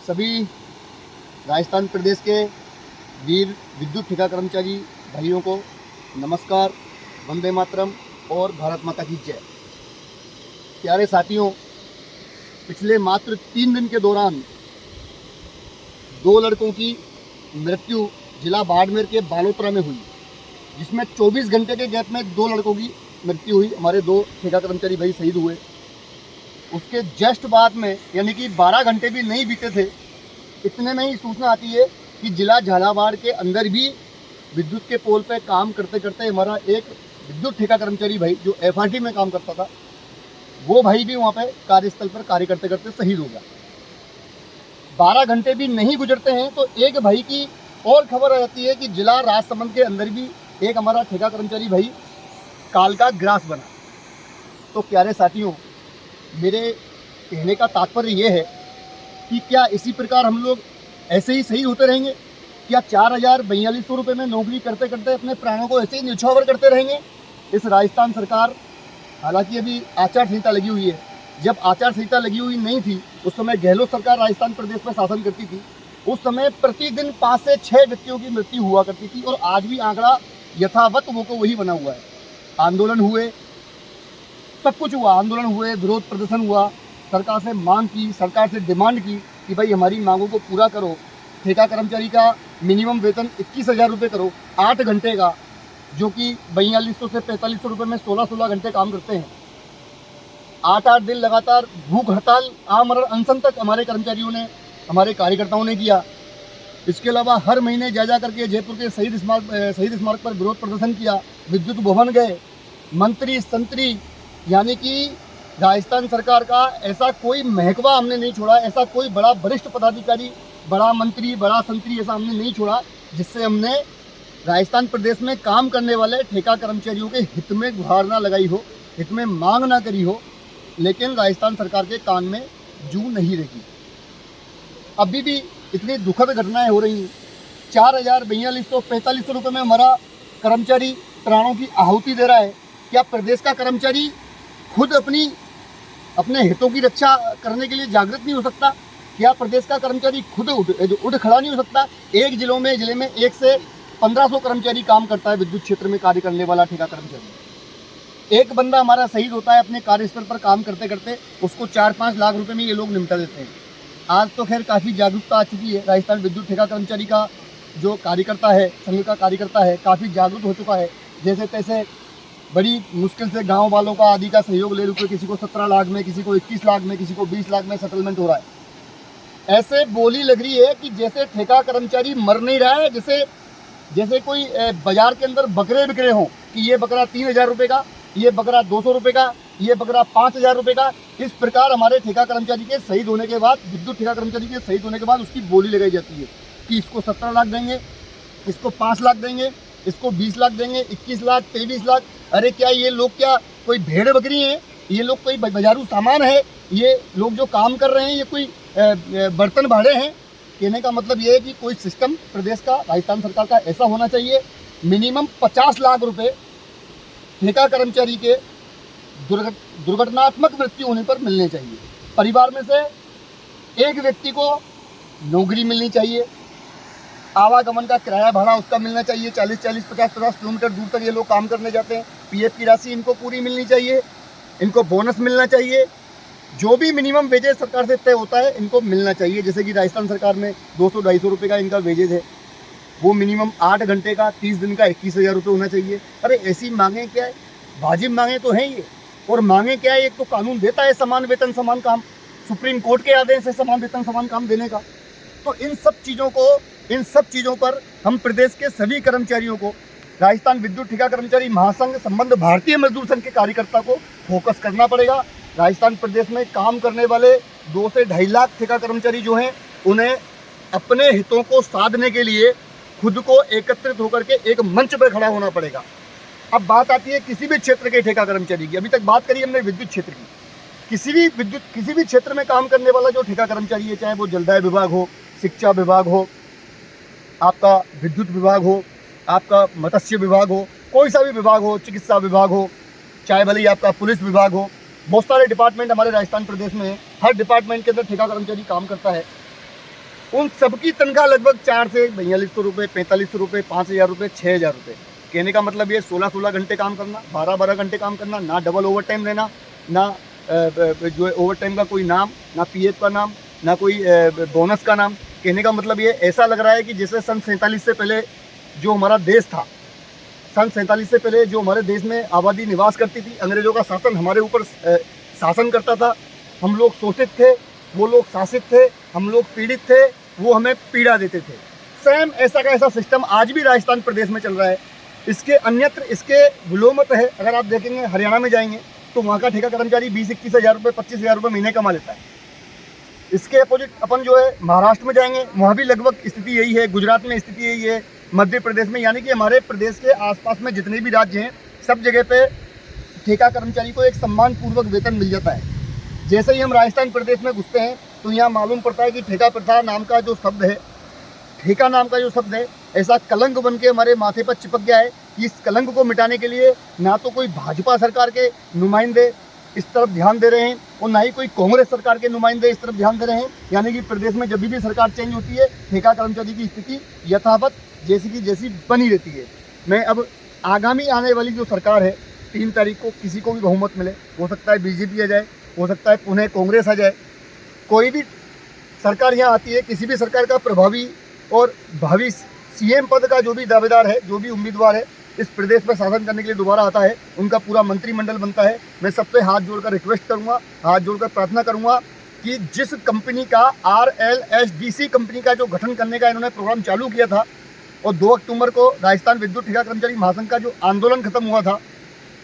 सभी राजस्थान प्रदेश के वीर विद्युत ठेका कर्मचारी भाइयों को नमस्कार, वंदे मातरम और भारत माता की जय। प्यारे साथियों, पिछले मात्र 3 दिन के दौरान 2 लड़कों की मृत्यु जिला बाड़मेर के बालोतरा में हुई, जिसमें 24 घंटे के गैप में 2 लड़कों की मृत्यु हुई। हमारे 2 ठेका कर्मचारी भाई शहीद हुए। उसके जस्ट बाद में, यानी कि 12 घंटे भी नहीं बीते थे, इतने में ही सूचना आती है कि जिला झालावाड़ के अंदर भी विद्युत के पोल पे काम करते करते हमारा एक विद्युत ठेका कर्मचारी भाई जो FRT में काम करता था, वो भाई भी वहाँ पे कार्यस्थल पर कार्य करते करते शहीद हो गया। 12 घंटे भी नहीं गुजरते हैं तो एक भाई की और खबर आ जाती है कि जिला राजसमंद के अंदर भी एक हमारा ठेका कर्मचारी भाई काल का ग्रास बना। तो प्यारे साथियों, मेरे कहने का तात्पर्य ये है कि क्या इसी प्रकार हम लोग ऐसे ही शहीद होते रहेंगे? क्या 4,4200 रुपये में नौकरी करते करते अपने प्राणों को ऐसे ही न्यौछावर करते रहेंगे? इस राजस्थान सरकार, हालांकि अभी आचार संहिता लगी हुई है, जब आचार संहिता लगी हुई नहीं थी उस समय गहलोत सरकार राजस्थान प्रदेश में शासन करती थी। उस समय प्रतिदिन 5 से 6 व्यक्तियों की मृत्यु हुआ करती थी और आज भी आंकड़ा यथावत वो को वही बना हुआ है। आंदोलन हुए, सब कुछ हुआ, आंदोलन हुए, विरोध प्रदर्शन हुआ, सरकार से मांग की, सरकार से डिमांड की कि भाई हमारी मांगों को पूरा करो। ठेका कर्मचारी का मिनिमम वेतन 21,000 रुपये करो 8 घंटे का, जो कि 4200 से 4500 रुपये में 16-16 घंटे काम करते हैं। 8-8 दिन लगातार भूख हड़ताल, आमरण अनशन तक हमारे कर्मचारियों ने, हमारे कार्यकर्ताओं ने किया। इसके अलावा हर महीने जा करके जयपुर के शहीद स्मारक पर विरोध प्रदर्शन किया, विद्युत भवन गए, मंत्री संतरी, यानी कि राजस्थान सरकार का ऐसा कोई महकमा हमने नहीं छोड़ा, ऐसा कोई बड़ा वरिष्ठ पदाधिकारी, बड़ा मंत्री, बड़ा संतरी ऐसा हमने नहीं छोड़ा जिससे हमने राजस्थान प्रदेश में काम करने वाले ठेका कर्मचारियों के हित में गुहार ना लगाई हो, हित में मांग ना करी हो। लेकिन राजस्थान सरकार के कान में जू नहीं रही। अभी भी इतनी दुखद घटनाएं हो रही हैं। 4,4245 रुपये में हमारा कर्मचारी प्राणों की आहुति दे रहा है। क्या प्रदेश का कर्मचारी खुद अपने हितों की रक्षा करने के लिए जागृत नहीं हो सकता? क्या प्रदेश का कर्मचारी खुद उठ खड़ा नहीं हो सकता? एक जिले में 1 से 1500 कर्मचारी काम करता है विद्युत क्षेत्र में कार्य करने वाला ठेका कर्मचारी। एक बंदा हमारा शहीद होता है अपने कार्यस्थल पर काम करते करते, उसको 4-5 लाख रुपए में ये लोग निपटा देते हैं। आज तो खैर काफ़ी जागरूकता आ चुकी है। राजस्थान विद्युत ठेका कर्मचारी का जो कार्यकर्ता है, संघ का कार्यकर्ता है, काफ़ी जागरूक हो चुका है। जैसे तैसे बड़ी मुश्किल से गांव वालों का आदि का सहयोग ले रुके, किसी को 17 लाख में, किसी को 21 लाख में, किसी को 20 लाख में सेटलमेंट हो रहा है। ऐसे बोली लग रही है कि जैसे ठेका कर्मचारी मर नहीं रहा है, जैसे कोई बाजार के अंदर बकरे बिक रहे हों कि ये बकरा 3,000 रुपये का, ये बकरा 200 रुपये का, ये बकरा 5,000 रुपये का। इस प्रकार हमारे ठेका कर्मचारी के शहीद होने के बाद, विद्युत ठेका कर्मचारी के शहीद होने के बाद उसकी बोली लगाई जाती है कि इसको 17 लाख देंगे, इसको 5 लाख देंगे, इसको 20 लाख देंगे, 21 लाख, 23 लाख। अरे क्या ये लोग क्या कोई भेड़ बकरी हैं? ये लोग कोई बाजारू सामान है? ये लोग जो काम कर रहे हैं ये कोई बर्तन भाड़े हैं? कहने का मतलब ये है कि कोई सिस्टम प्रदेश का, राजस्थान सरकार का ऐसा होना चाहिए, मिनिमम 50 लाख रुपए ठेका कर्मचारी के दुर्घटनात्मक मृत्यु होने पर मिलने चाहिए। परिवार में से एक व्यक्ति को नौकरी मिलनी चाहिए, आवागमन का किराया भाड़ा उसका मिलना चाहिए। 40-40, 50-50 किलोमीटर दूर तक ये लोग काम करने जाते हैं। PF की राशि इनको पूरी मिलनी चाहिए, इनको बोनस मिलना चाहिए। जो भी मिनिमम वेजेज सरकार से तय होता है इनको मिलना चाहिए। जैसे कि राजस्थान सरकार में 200-250 रुपये का इनका वेजेज है, वो मिनिमम 8 घंटे का 30 दिन का 21,000 रुपये होना चाहिए। अरे ऐसी मांगे क्या है? वाजिब मांगे तो हैं ये। और मांगे क्या है? एक तो कानून देता है समान वेतन समान काम, सुप्रीम कोर्ट के आदेश है समान वेतन समान काम देने का। तो इन सब चीज़ों पर हम प्रदेश के सभी कर्मचारियों को, राजस्थान विद्युत ठेका कर्मचारी महासंघ संबंध भारतीय मजदूर संघ के कार्यकर्ता को फोकस करना पड़ेगा। राजस्थान प्रदेश में काम करने वाले 2 से 2.5 लाख ठेका कर्मचारी जो हैं, उन्हें अपने हितों को साधने के लिए खुद को एकत्रित होकर के एक मंच पर खड़ा होना पड़ेगा। अब बात आती है किसी भी क्षेत्र के ठेका कर्मचारी की। अभी तक बात करी हमने विद्युत क्षेत्र की। किसी भी क्षेत्र में काम करने वाला जो ठेका कर्मचारी है, चाहे वो जलदाय विभाग हो, शिक्षा विभाग हो, आपका विद्युत विभाग हो, आपका मत्स्य विभाग हो, कोई सा भी विभाग हो, चिकित्सा विभाग हो, चाहे भले ही आपका पुलिस विभाग हो, बहुत सारे डिपार्टमेंट हमारे राजस्थान प्रदेश में है। हर डिपार्टमेंट के अंदर ठेका कर्मचारी काम करता है। उन सबकी तनख्वाह लगभग 4 से 4200 रुपये, 4500 रुपये, 5000 रुपये, 6000 रुपये। कहने का मतलब ये 16-16 घंटे काम करना, 12-12 घंटे काम करना, ना डबल ओवर टाइम लेना, ना जो है ओवर टाइम का कोई नाम, ना पीएफ का नाम, ना कोई बोनस का नाम। कहने का मतलब ये ऐसा लग रहा है कि जैसे सन 47 से पहले जो हमारा देश था, सन 47 से पहले जो हमारे देश में आबादी निवास करती थी, अंग्रेज़ों का शासन हमारे ऊपर शासन करता था। हम लोग शोषित थे, वो लोग शासित थे, हम लोग पीड़ित थे, वो हमें पीड़ा देते थे। सेम ऐसा का ऐसा सिस्टम आज भी राजस्थान प्रदेश में चल रहा है। इसके अन्यत्र इसके विलोमत है। अगर आप देखेंगे हरियाणा में जाएंगे तो वहाँ का ठेका कर्मचारी 20-21 हज़ार रुपये, 25 हज़ार रुपये महीने कमा लेता है। इसके अपोजिट अपन जो है महाराष्ट्र में जाएंगे, वहाँ भी लगभग स्थिति यही है, गुजरात में स्थिति यही है, मध्य प्रदेश में, यानी कि हमारे प्रदेश के आसपास में जितने भी राज्य हैं सब जगह पे ठेका कर्मचारी को एक सम्मानपूर्वक वेतन मिल जाता है। जैसे ही हम राजस्थान प्रदेश में घुसते हैं तो यहाँ मालूम पड़ता है कि ठेका प्रथा नाम का जो शब्द है, ठेका नाम का जो शब्द है, ऐसा कलंक बन के हमारे माथे पर चिपक गया है कि इस कलंक को मिटाने के लिए ना तो कोई भाजपा सरकार के नुमाइंदे इस तरफ ध्यान दे रहे हैं और ना ही कोई कांग्रेस सरकार के नुमाइंदे इस तरफ ध्यान दे रहे हैं। यानी कि प्रदेश में जब भी सरकार चेंज होती है, ठेका कर्मचारी की स्थिति यथावत जैसी की जैसी बनी रहती है। मैं अब आगामी आने वाली जो सरकार है, 3 तारीख को किसी को भी बहुमत मिले, हो सकता है बीजेपी आ जाए, हो सकता है पुनः कांग्रेस आ जाए, कोई भी सरकार यहाँ आती है, किसी भी सरकार का प्रभावी और भावी सीएम पद का जो भी दावेदार है, जो भी उम्मीदवार है, इस प्रदेश पर शासन करने के लिए दोबारा आता है, उनका पूरा मंत्रिमंडल बनता है। मैं सबसे हाथ जोड़कर रिक्वेस्ट करूंगा, हाथ जोड़कर प्रार्थना करूंगा कि जिस कंपनी का RLSDC कंपनी का जो गठन करने का इन्होंने प्रोग्राम चालू किया था और 2 अक्टूबर को राजस्थान विद्युत ठेका कर्मचारी महासंघ का जो आंदोलन खत्म हुआ था,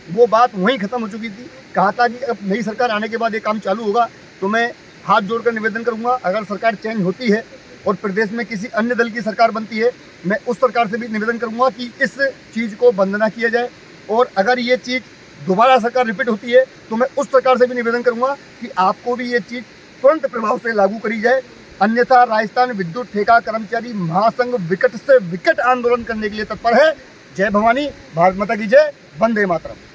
वो बात वहीं खत्म हो चुकी थी। कहा था कि अब नई सरकार आने के बाद ये काम चालू होगा। तो मैं हाथ जोड़कर निवेदन करूंगा, अगर सरकार चेंज होती है और प्रदेश में किसी अन्य दल की सरकार बनती है, मैं उस सरकार से भी निवेदन करूंगा कि इस चीज़ को बंद ना किया जाए। और अगर ये चीज़ दोबारा सरकार रिपीट होती है तो मैं उस सरकार से भी निवेदन करूंगा कि आपको भी ये चीज़ तुरंत प्रभाव से लागू करी जाए, अन्यथा राजस्थान विद्युत ठेका कर्मचारी महासंघ विकट से विकट आंदोलन करने के लिए तत्पर है। जय भवानी, भारत माता की जय, वंदे मातरम।